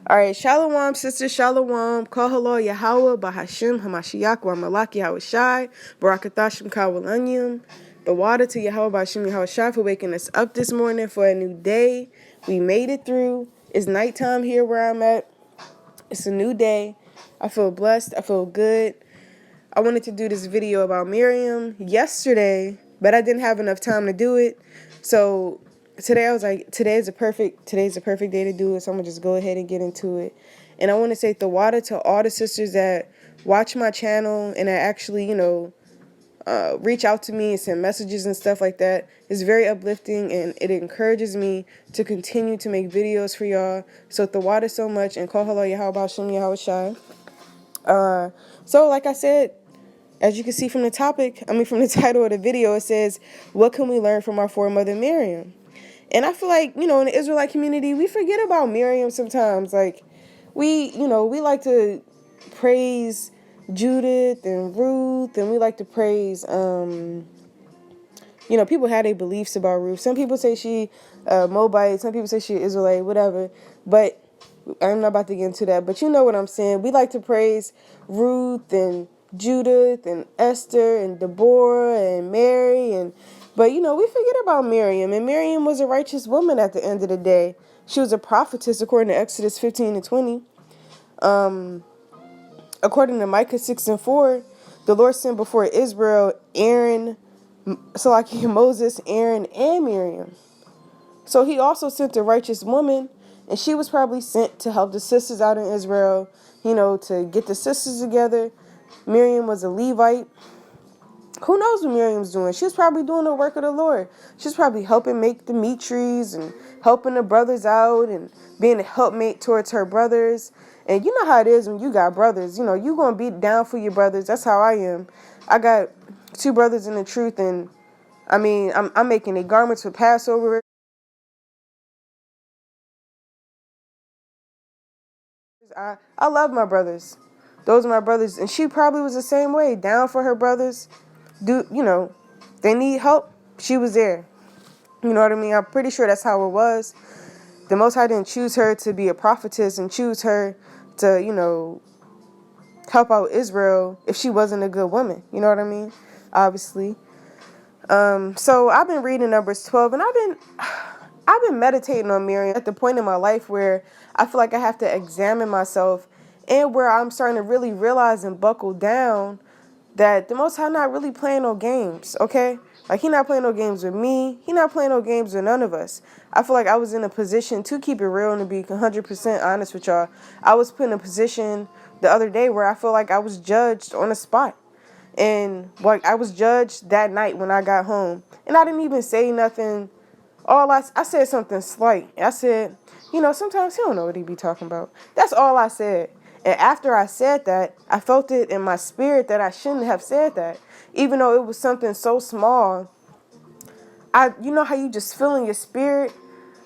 All right, Shalawam, sister Shalawam, call halal yahawah, baha hamashiach, wa malaki yahawashi, barakatashim kawalanyum. The water to Yahawah, Bashim Yahawashi for waking us up this morning for a new day. We made it through. It's nighttime here where I'm at. It's a new day. I feel blessed. I feel good. I wanted to do this video about Miriam yesterday, but I didn't have enough time to do it. So today I was like, today's a perfect day to do it. So I'm gonna just go ahead and get into it. And I want to say the water to all the sisters that watch my channel and that actually, reach out to me and send messages and stuff like that. It's very uplifting and it encourages me to continue to make videos for y'all. So the water so much and call hello yahawah Sham yahawashi. So like I said, as you can see from the from the title of the video, it says, what can we learn from our foremother Miriam? And I feel like, in the Israelite community, we forget about Miriam sometimes. Like, we like to praise Judith and Ruth, and we like to praise, people have their beliefs about Ruth. Some people say she Moabite, some people say she Israelite, whatever. But I'm not about to get into that. But you know what I'm saying. We like to praise Ruth and Judith and Esther and Deborah and Mary. But we forget about Miriam. And Miriam was a righteous woman at the end of the day. She was a prophetess according to Exodus 15 and 20. According to Micah 6 and 4, the Lord sent before Israel Moses, Aaron, and Miriam. So he also sent a righteous woman, and she was probably sent to help the sisters out in Israel, to get the sisters together. Miriam was a Levite. Who knows what Miriam's doing? She was probably doing the work of the Lord. She was probably helping make the meat trees and helping the brothers out and being a helpmate towards her brothers. And you know how it is when you got brothers. You're going to be down for your brothers. That's how I am. I got two brothers in the truth, and I'm making their garments for Passover. I love my brothers. Those are my brothers. And she probably was the same way, down for her brothers. They need help. She was there. You know what I mean? I'm pretty sure that's how it was. The Most High didn't choose her to be a prophetess and choose her to, help out Israel if she wasn't a good woman. You know what I mean? Obviously. So I've been reading Numbers 12, and I've been meditating on Miriam at the point in my life where I feel like I have to examine myself, and where I'm starting to really realize and buckle down that the Most High not really playing no games, okay? Like, he not playing no games with me. He not playing no games with none of us. I feel like I was in a position, to keep it real and to be 100% honest with y'all, I was put in a position the other day where I feel like I was judged on the spot. And like, I was judged that night when I got home. And I didn't even say nothing. I said something slight. I said, sometimes he don't know what he be talking about. That's all I said. And after I said that, I felt it in my spirit that I shouldn't have said that. Even though it was something so small, you know how you just feel in your spirit?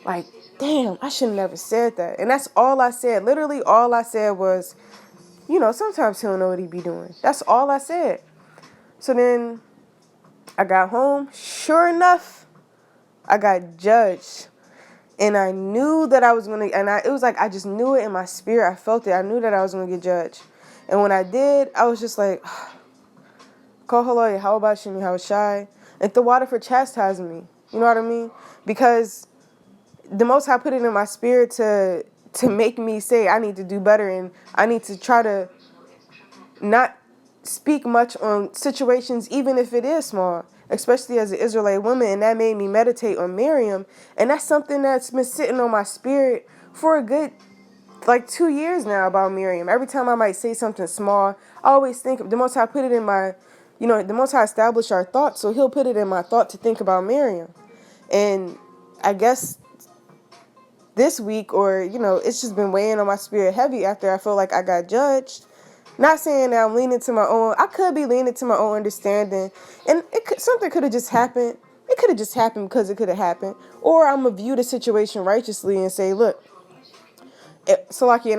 Like, damn, I should have never said that. And that's all I said. Literally all I said was, sometimes he don't know what he be doing. That's all I said. So then I got home. Sure enough, I got judged. And I knew that I was going to, it was like, I just knew it in my spirit. I felt it. I knew that I was going to get judged. And when I did, I was just like, call halal, how about Shimi, how shy? And the water for chastising me. You know what I mean? Because the Most High put it in my spirit to make me say I need to do better, and I need to try to not speak much on situations, even if it is small, especially as an Israelite woman. And that made me meditate on Miriam. And that's something that's been sitting on my spirit for a good 2 years now about Miriam. Every time I might say something small, I always think the Most High put it in my, the Most High established our thoughts, so he'll put it in my thought to think about Miriam. And I guess this week, or, it's just been weighing on my spirit heavy after I feel like I got judged. Not saying that I'm leaning to my own. I could be leaning to my own understanding, and something could have just happened. It could have just happened because it could have happened. Or I'm going to view the situation righteously and say, look, and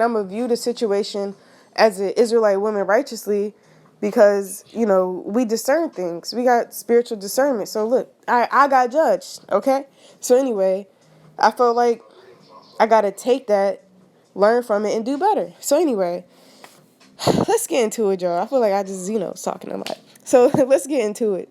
I'm going to view the situation as an Israelite woman righteously, because, we discern things. We got spiritual discernment. So look, I got judged, okay? So anyway, I felt like I got to take that learn from it and do better. So anyway, let's get into it, y'all. I feel like I just, was talking a lot. So let's get into it.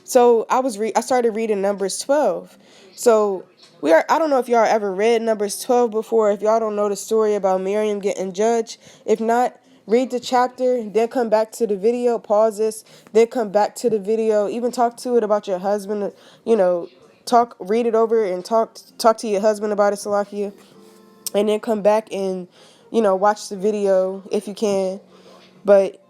So I started reading Numbers 12. So I don't know if y'all ever read Numbers 12 before. If y'all don't know the story about Miriam getting judged, if not, read the chapter, then come back to the video, pause this, then come back to the video, even talk to it about your husband, read it over and talk to your husband about it, Salakia, and then come back and, watch the video if you can. But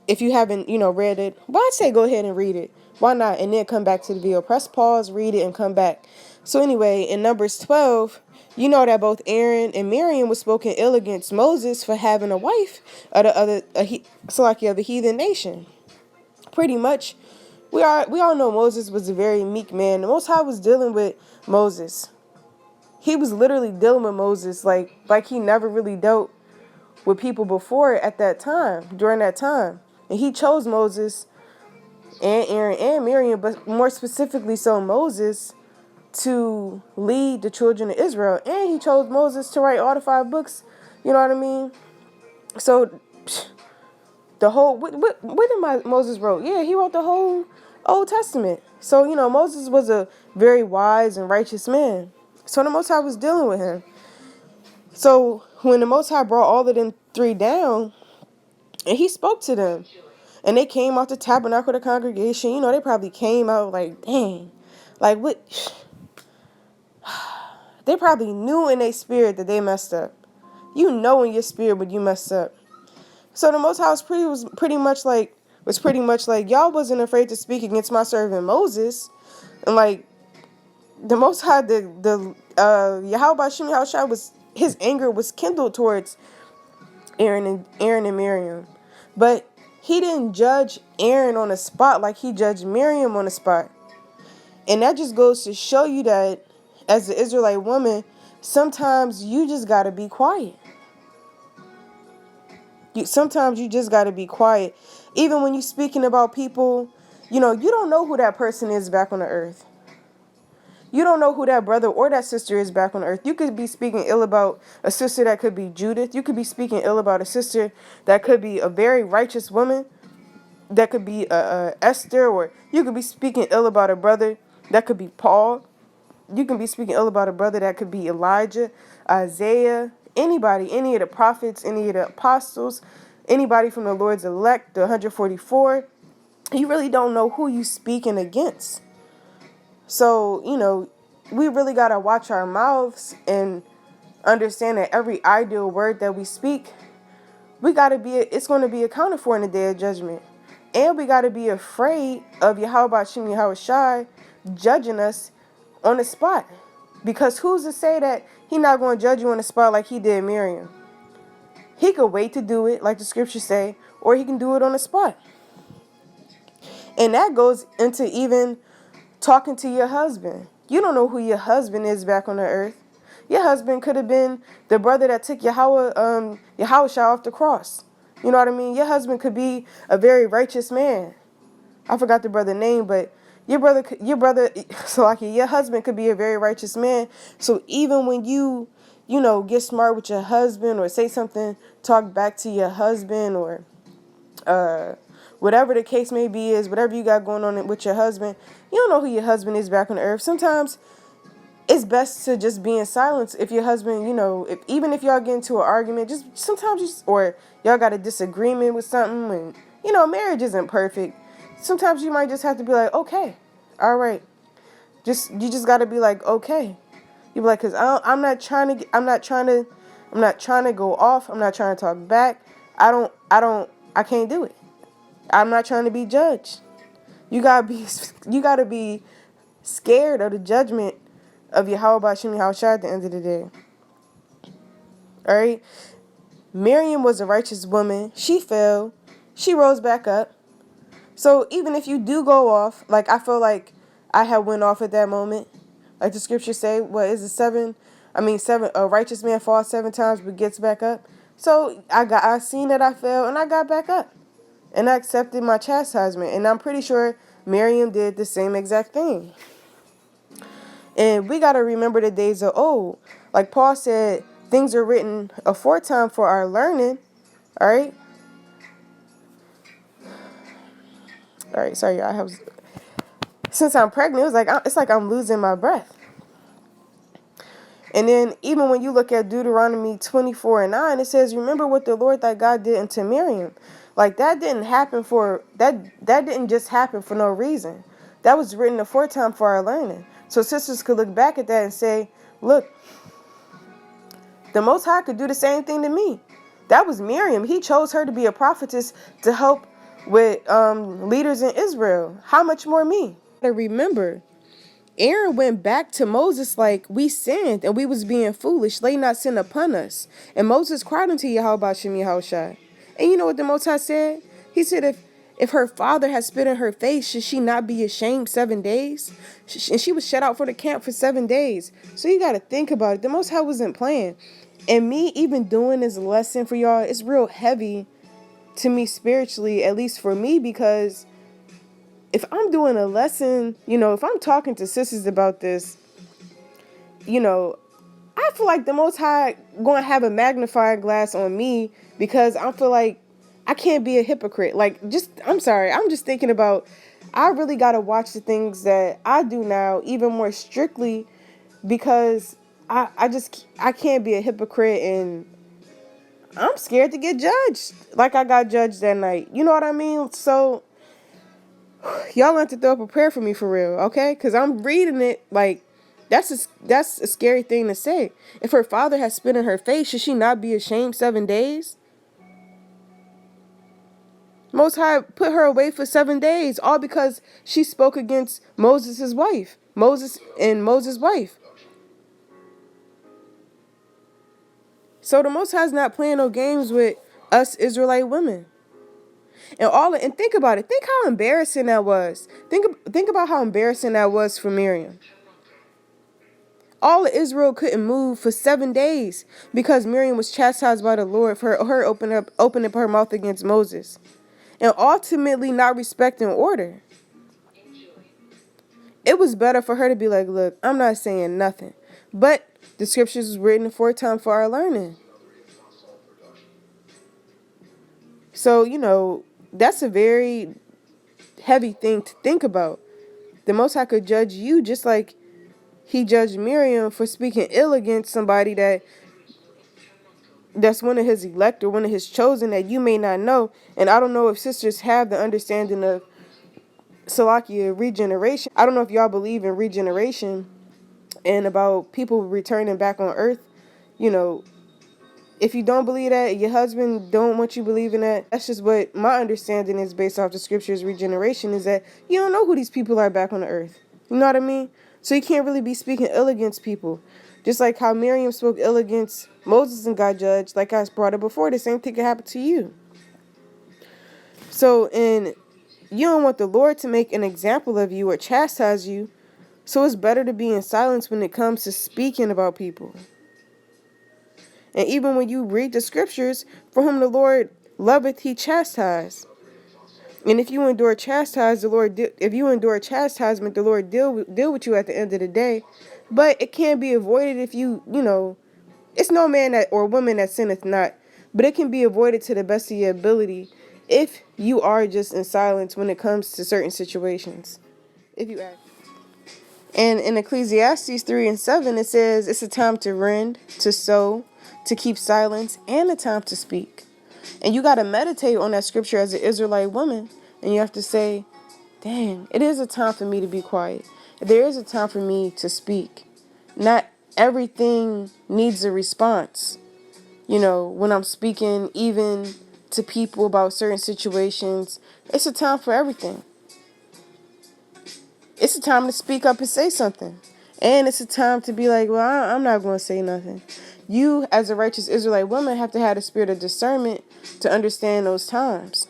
if you haven't, read it, why I'd say go ahead and read it. Why not? And then come back to the video. Press pause, read it, and come back. So anyway, in Numbers 12, you know that both Aaron and Miriam was spoken ill against Moses for having a wife of the heathen nation. Pretty much, we all know Moses was a very meek man. The Most High was dealing with Moses. He was literally dealing with Moses like he never really dealt with people before at that time, during that time. And he chose Moses and Aaron and Miriam, but more specifically so Moses, to lead the children of Israel. And he chose Moses to write all the 5 books. You know what I mean? So the whole, what did Moses wrote? Yeah, he wrote the whole Old Testament. So, Moses was a very wise and righteous man. So the Most High was dealing with him. So when the Most High brought all of them 3 down, and he spoke to them, and they came out the tabernacle of the congregation, they probably came out like, dang, like what? They probably knew in their spirit that they messed up. You know in your spirit when you messed up. So the Most High was pretty much like, y'all wasn't afraid to speak against my servant Moses, and like the Most High, the yahawah was, his anger was kindled towards Aaron and Miriam, but he didn't judge Aaron on the spot like he judged Miriam on the spot. And that just goes to show you that as the Israelite woman, sometimes you just gotta be quiet. Sometimes you just gotta be quiet. Even when you're speaking about people, you don't know who that person is back on the earth. You don't know who that brother or that sister is back on earth. You could be speaking ill about a sister that could be Judith. You could be speaking ill about a sister that could be a very righteous woman. That could be Esther, or you could be speaking ill about a brother that could be Paul. You can be speaking ill about a brother that could be Elijah, Isaiah, anybody, any of the prophets, any of the apostles, anybody from the Lord's elect, the 144. You really don't know who you speaking against. So, we really got to watch our mouths and understand that every ideal word that we speak, it's going to be accounted for in the day of judgment. And we got to be afraid of yahawashi judging us on the spot. Because who's to say that he's not going to judge you on the spot like he did Miriam? He could wait to do it, like the scriptures say, or he can do it on the spot. And that goes into even talking to your husband. You don't know who your husband is back on the earth. Your husband could have been the brother that took yahawashi off the cross. You know what I mean? Your husband could be a very righteous man. I forgot the brother's name, but your husband could be a very righteous man. So even when you get smart with your husband or say something, talk back to your husband, or whatever the case may be, whatever you got going on with your husband, you don't know who your husband is back on the earth. Sometimes it's best to just be in silence if your husband, even if y'all get into an argument, or y'all got a disagreement with something, and, marriage isn't perfect. Sometimes you might just have to be like, okay, all right. You just got to be like, okay. You be like, cause I'm not trying to go off. I'm not trying to talk back. I can't do it. I'm not trying to be judged. You gotta be scared of the judgment of yahawashi at the end of the day. All right. Miriam was a righteous woman. She fell. She rose back up. So even if you do go off, like I feel like I had went off at that moment, like the scriptures say, what is it, 7? A righteous man falls 7 times but gets back up. So I seen that I fell and I got back up. And I accepted my chastisement. And I'm pretty sure Miriam did the same exact thing. And we got to remember the days of old. Like Paul said, things are written aforetime for our learning. All right. All right. Sorry, I have. Since I'm pregnant, it's like I'm losing my breath. And then even when you look at Deuteronomy 24:9, it says, "Remember what the Lord thy God did unto Miriam." Like that didn't happen for that. That didn't just happen for no reason. That was written aforetime for our learning. So sisters could look back at that and say, "Look, the Most High could do the same thing to me." That was Miriam. He chose her to be a prophetess to help with leaders in Israel. How much more me? To remember, Aaron went back to Moses like, "We sinned and we was being foolish. Lay not sin upon us." And Moses cried unto Yahawah Shem Yahawashi. And you know what the Most High said? He said, if her father had spit in her face, should she not be ashamed 7 days? And she was shut out for the camp for 7 days. So you got to think about it. The Most High wasn't playing. And me even doing this lesson for y'all, it's real heavy to me spiritually, at least for me, because if I'm doing a lesson, if I'm talking to sisters about this, I feel like the Most High going to have a magnifying glass on me because I feel like I can't be a hypocrite. I'm sorry. I'm just thinking about, I really got to watch the things that I do now even more strictly because I can't be a hypocrite, and I'm scared to get judged like I got judged that night. You know what I mean? So y'all want to throw up a prayer for me for real, okay? Because I'm reading it like that's a scary thing to say. If her father has spit in her face, should she not be ashamed 7 days? Most High put her away for 7 days, all because she spoke against Moses' wife. Moses' wife. So the Most High's not playing no games with us Israelite women. And think about it. Think how embarrassing that was. Think about how embarrassing that was for Miriam. All of Israel couldn't move for 7 days because Miriam was chastised by the Lord for her opening up her mouth against Moses, and ultimately not respecting order. It was better for her to be like, "Look, I'm not saying nothing," but the scriptures was written aforetime for our learning. So that's a very heavy thing to think about. The Most High could judge you just like He judged Miriam for speaking ill against somebody that's one of His elect or one of His chosen that you may not know. And I don't know if sisters have the understanding of Salakia regeneration. I don't know if y'all believe in regeneration and about people returning back on earth. If you don't believe that, your husband don't want you believing that. That's just what my understanding is based off the scriptures. Regeneration is that you don't know who these people are back on the earth. You know what I mean? So you can't really be speaking ill against people. Just like how Miriam spoke ill against Moses and got judged, like I brought up before, the same thing could happen to you. So, and you don't want the Lord to make an example of you or chastise you. So it's better to be in silence when it comes to speaking about people. And even when you read the scriptures, for whom the Lord loveth, He chastise. And if you endure chastise, if you endure chastisement, the Lord deal with you at the end of the day. But it can't be avoided if it's no man or woman that sinneth not. But it can be avoided to the best of your ability if you are just in silence when it comes to certain situations. If you ask. And in Ecclesiastes 3:7, it says it's a time to rend, to sow, to keep silence, and a time to speak. And you got to meditate on that scripture as an Israelite woman. And you have to say, dang, it is a time for me to be quiet. There is a time for me to speak. Not everything needs a response. When I'm speaking even to people about certain situations, it's a time for everything. It's a time to speak up and say something. And it's a time to be like, well, I'm not going to say nothing. You, as a righteous Israelite woman, have to have the spirit of discernment to understand those times.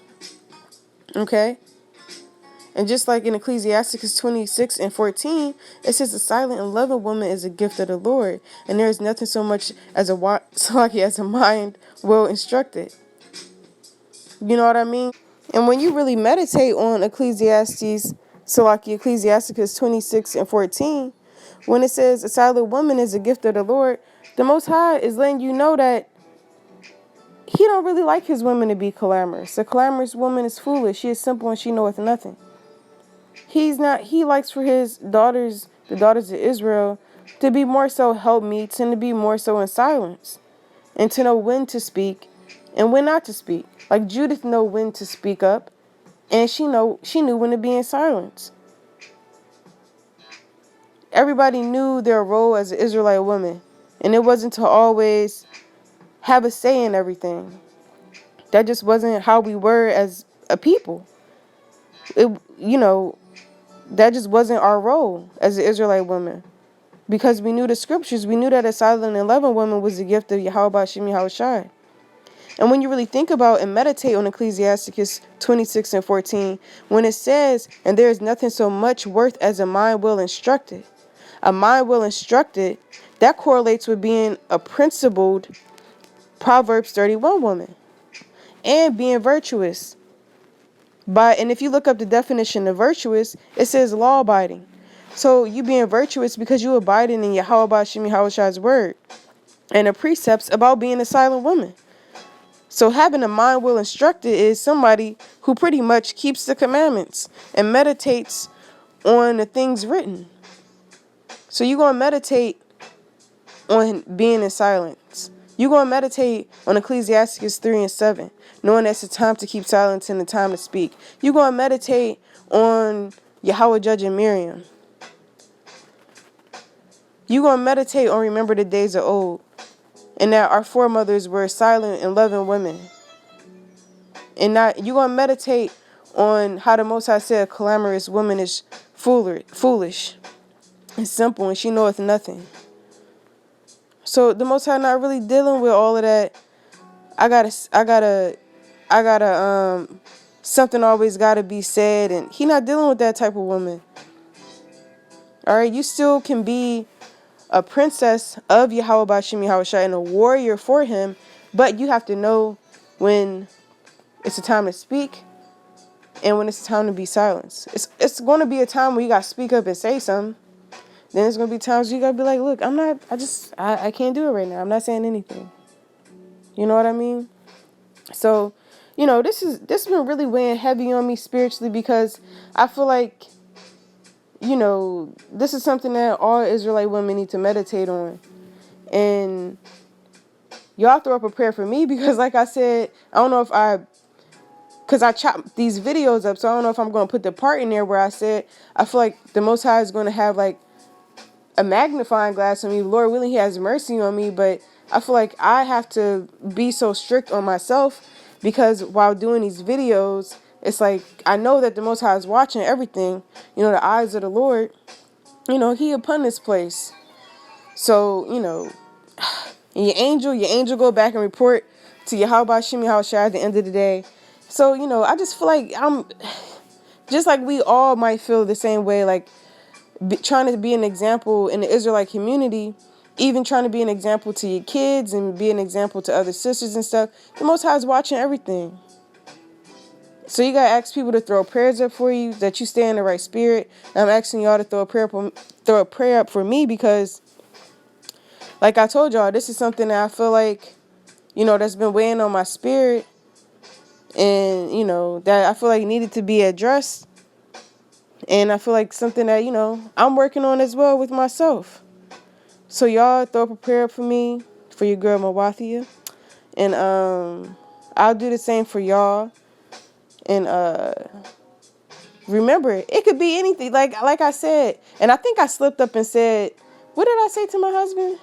Okay? And just like in Ecclesiastes 26:14, it says a silent and loving woman is a gift of the Lord. And there is nothing so much as a mind well instructed. You know what I mean? And when you really meditate on Ecclesiastes 26:14, when it says a silent woman is a gift of the Lord, The Most High is letting you know that he don't really like his women to be clamorous. A clamorous woman is foolish. She is simple and she knoweth nothing. He likes for his daughters, the daughters of Israel, to be more so helpmeets and to be more so in silence. And to know when to speak and when not to speak. Like Judith know when to speak up, and she knew when to be in silence. Everybody knew their role as an Israelite woman, and it wasn't to always have a say in everything. That just wasn't how we were as a people. That just wasn't our role as an Israelite woman. Because we knew the scriptures, we knew that a silent and loving woman was the gift of yahawashi. And when you really think about and meditate on Ecclesiasticus 26 and 14, when it says, and there is nothing so much worth as a mind well instructed. A mind well instructed, that correlates with being a principled Proverbs 31 woman. And being virtuous. And if you look up the definition of virtuous, it says law abiding. So you being virtuous because you abiding in Yahawah's word. And the precepts about being a silent woman. So having a mind well instructed is somebody who pretty much keeps the commandments and meditates on the things written. So you're going to meditate on being in silence. You're going to meditate on Ecclesiasticus 3 and 7, knowing that's the time to keep silence and the time to speak. You're going to meditate on Yahweh judging Miriam. You're going to meditate on remember the days of old, and that our foremothers were silent and loving women. And you're going to meditate on how the Most High said a clamorous woman is foolish and simple, and she knoweth nothing. So the Most High not really dealing with all of that. I gotta, something always gotta be said, and he not dealing with that type of woman. All right, you still can be a princess of Yahawah and a warrior for him, but you have to know when it's a time to speak and when it's a time to be silenced. It's going to be a time where you got to speak up and say something. Then there's going to be times you got to be like, look, I can't do it right now. I'm not saying anything. You know what I mean? So, this has been really weighing heavy on me spiritually because I feel like, this is something that all Israelite women need to meditate on. And y'all throw up a prayer for me because, like I said, I don't know because I chopped these videos up, so I don't know if I'm going to put the part in there where I said, I feel like the Most High is going to have, like, a magnifying glass on me. Lord willing, he has mercy on me, but I feel like I have to be so strict on myself because while doing these videos, it's like I know that the Most High is watching everything. The eyes of the Lord, he upon this place. So, and your angel go back and report to Yahweh at the end of the day. So, I just feel like I'm just like we all might feel the same way, like trying to be an example in the Israelite community, even trying to be an example to your kids and be an example to other sisters and stuff. The Most High is watching everything. So you got to ask people to throw prayers up for you, that you stay in the right spirit. And I'm asking y'all to throw a prayer up for me because, like I told y'all, this is something that I feel like, that's been weighing on my spirit. And, that I feel like needed to be addressed. And I feel like something that, I'm working on as well with myself. So y'all throw up a prayer for me, for your girl Mawathia. And I'll do the same for y'all. And remember, it could be anything. Like I said, and I think I slipped up and said, what did I say to my husband?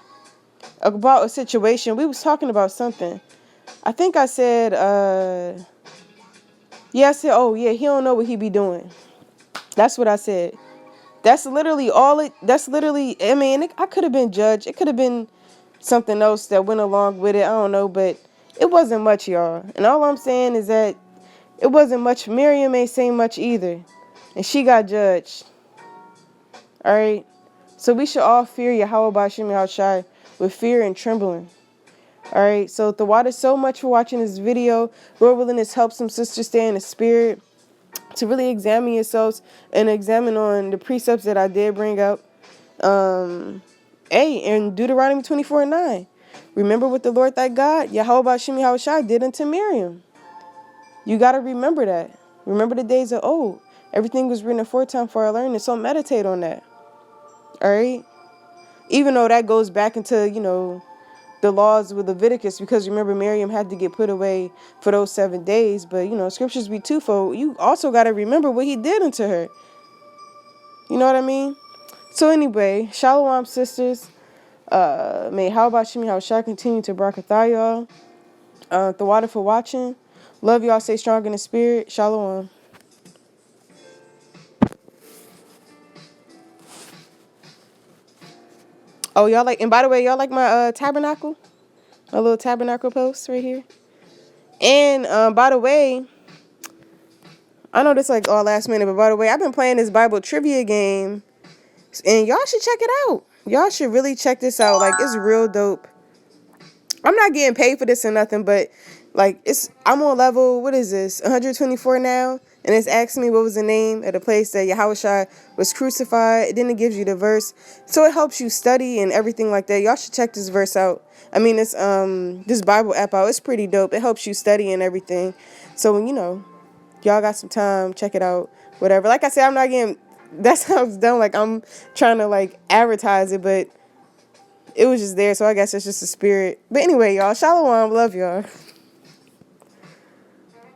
About a situation. We was talking about something. I think I said, I said, oh yeah, he don't know what he be doing. That's what I said. That's literally I could have been judged. It could have been something else that went along with it. I don't know, but it wasn't much, y'all. And all I'm saying is that it wasn't much. Miriam ain't saying much either. And she got judged. All right? So we should all fear Yahweh Bashim Yahushai with fear and trembling. All right? So Tawada, so much for watching this video. Lord willing, this helps some sisters stay in the spirit, to really examine yourselves and examine on the precepts that I did bring up. Hey, in Deuteronomy 24:9, remember what the Lord thy God, Yahawah Shem yahawashi, did unto Miriam. You got to remember that. Remember the days of old. Everything was written aforetime for our learning, so meditate on that. All right? Even though that goes back into, the laws with Leviticus, because remember Miriam had to get put away for those 7 days, but, scriptures be twofold. You also got to remember what he did unto her. You know what I mean? So anyway, Shalawam, sisters. May how about Shimi, how shall I continue to barakatah y'all? The water for watching. Love y'all. Stay strong in the spirit. Shalom. Oh, y'all like, and by the way, y'all like my tabernacle? My little tabernacle post right here. And by the way, I know this like all last minute, but by the way, I've been playing this Bible trivia game, and y'all should check it out. Y'all should really check this out. Like, it's real dope. I'm not getting paid for this or nothing, but like I'm on level, what is this, 124 now, and it's asking me what was the name of the place that Yahawashi was crucified. Then it gives you the verse, so it helps you study and everything like that. Y'all should check this verse out. I mean, it's this Bible app out. It's pretty dope. It helps you study and everything. So when y'all got some time, check it out. Whatever. Like I said, I'm not getting. That sounds dumb. Like I'm trying to like advertise it, but it was just there, so I guess it's just a spirit. But anyway, y'all, shalom, love y'all.